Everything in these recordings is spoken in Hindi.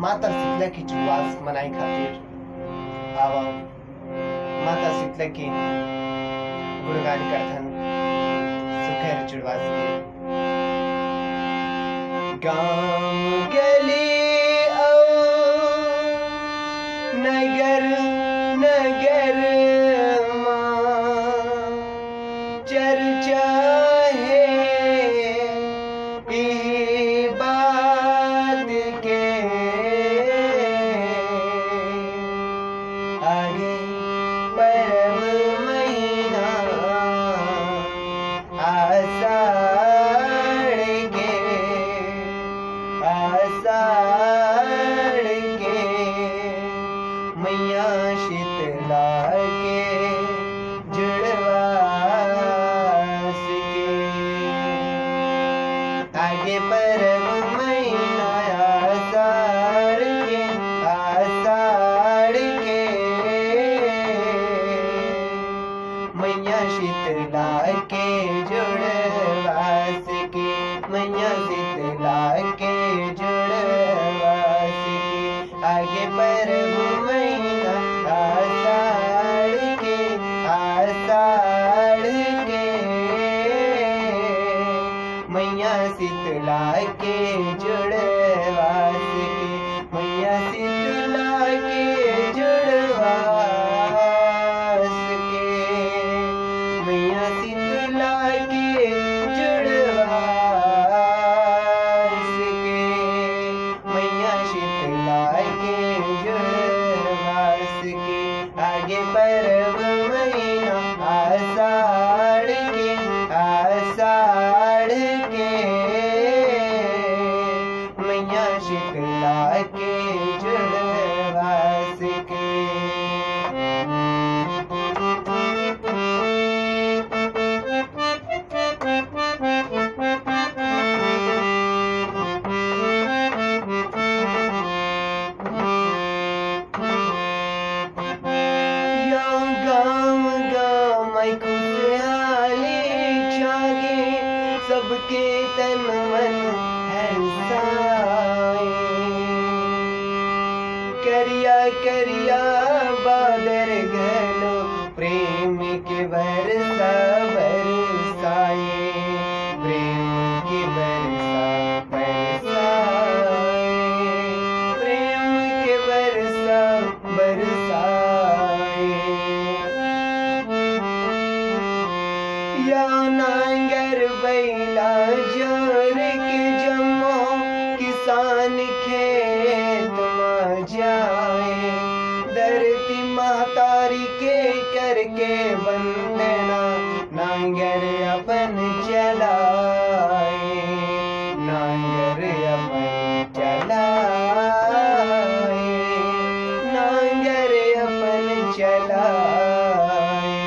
माता शीतला की जुड़वास मनाई खातिर आवा माता शीतला की गुणगान करथन सुखर जुड़वास के गांव गली नगर नगर चर्चा है ई बात के आगे परम महीना आषाढ़ के मैया शीतला के जुड़वास के आगे परम महीना आषाढ़ के मैया शीतला के जुड़वास के मैया शीतला के जुड़वास के आगे परम महीना आषाढ़ के मैया शीतला के जुड़वास के मैया शीतला के जुड़वास के मैया शीतला के जुड़वास के मैया शीतला के जुड़वास के आगे परम महीना आषाढ़ के मैया शीतला के जुड़वास के सबके तन मन हंसाए करिया करिया बादर घलो प्रेम के बरसा बरसाए प्रेम के बरसा बरसाए प्रेम के बरसा बरसाए या नांगर बैला जोर के जमो किसान खेत में जाए धरती महतारी के करके वंदना नांगर अपन चलाए नांगर अपन चलाए नांगर अपन चलाए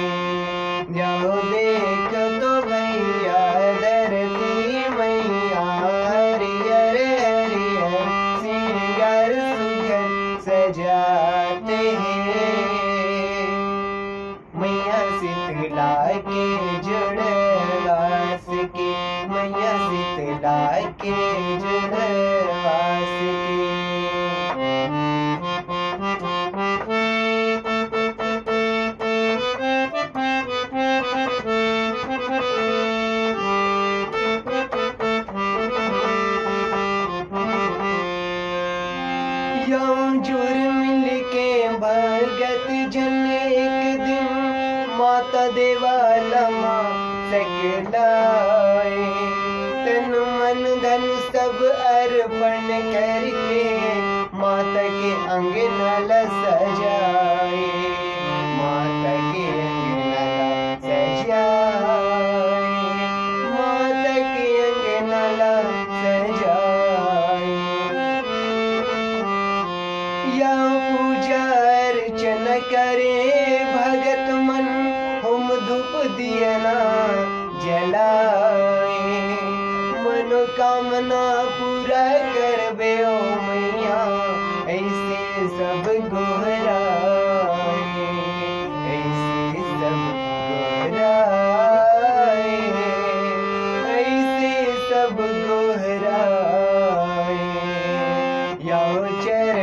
जाओ देख तो भैया धरती मैया हरियर हरियर सिंगार सुघर सजाते हैं मैया शीतला के जुड़वास के मैया शीतला के जुड़वास के जुर मिल के भगत जन एक दिन माता देवाला माँ सकलाए तन मन धन सब अर्पण करके माता के अंगनाला सजाए माता के अंगनाला सजाए माता के अंगनाला सजाए या पूजा अर्चना करे भगत मन होम धूप दियना जलाए मनोकामना पूरा करबे ओ मैया ऐसे सब गोहराए ऐसे सब गोहराए ऐसे सब गोहराए या चर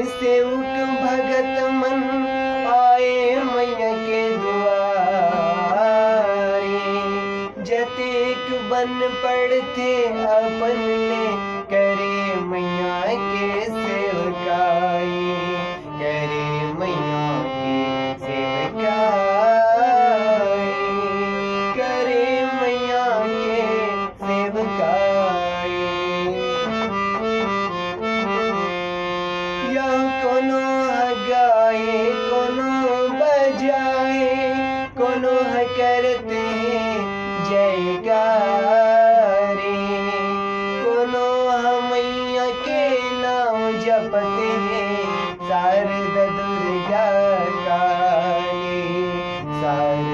सेवक भगत मन आए मैया के दुआरे। जतेक बन पड़ते अपन ले करे मैया के सेवकाई, करे मैया के सेवकाई, करे मैया के सेवकाई। या कोनो गाए कोनो बजाए, कोनो करते जयकारे, कोनो मैया के नाम जपते हैं शारदा दुर्गा काली, शारदा